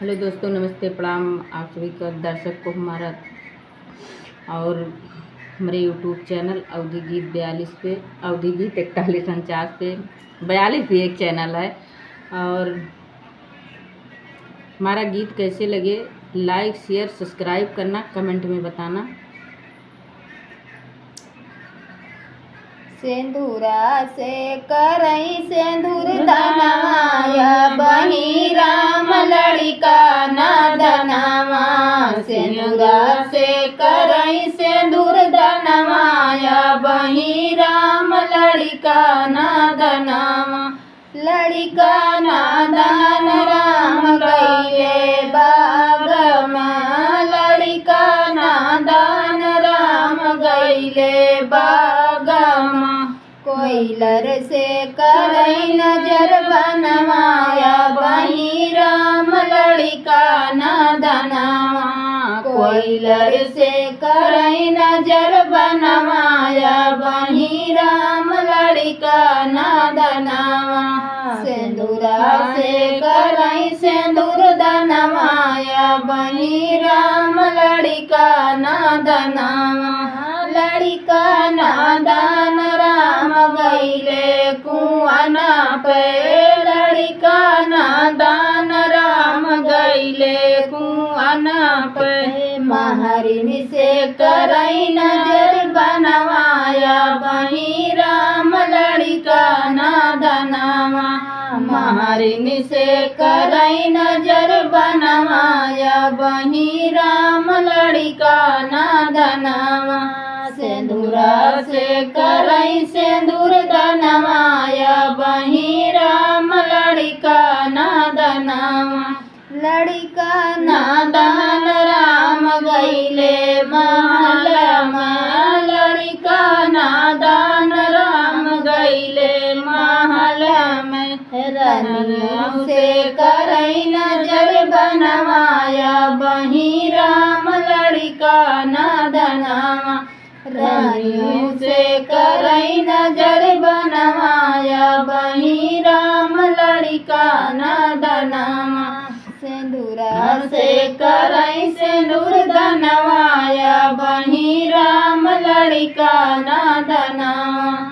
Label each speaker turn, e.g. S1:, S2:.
S1: Hello दोस्तों, नमस्ते, प्रणाम आप सभी का दर्शक को हमारा और हमारे यूट्यूब चैनल अवधि गीत 42 पे, अवधि गीत 4149 पे 42 भी एक चैनल है। और हमारा गीत कैसे लगे, लाइक शेयर सब्सक्राइब करना, कमेंट में बताना।
S2: सिंदूरा से करई सिंदूर दनवाया बही राम लड़िका न दनवा। सिंदूरा से करई सिंदूर दनवाया बही राम लड़िका न दनवा। लड़िका नादान राम गईले बाग में। लड़िका नादान राम गईले बाग में। कोयलर से करई नजर बनवाया बही राम लड़िका नादनवा। कोयलर से करई नजर बनवाया बही राम लड़िका नादनवा। सिंदूरा से करई सिंदूर दनवाया बही राम लड़िका नादनवा। लड़िका नादान राम गईले कुआना पे। लड़िका नादान राम गईले कुआना पे। महरिनी से करई नजर बनवाया बही राम लड़िका नादनवा। महरिनी से करई नजर बनवाया बही राम लड़िका नादनवा। सिंदूरा से करई सिंदूर दनवाया बही राम लड़िका नादनवा। लड़िका नादान राम गईले महल में। लड़िका नादान राम गईले महल में। रानियों से करई नजर बनवाया बही राम लड़िका नादनवा। रानियों से करई नजर बनवाया बही राम लड़िका नादनवा। सिंदूरा से करई सिंदूर दनवाया बही राम लड़िका नादनवा।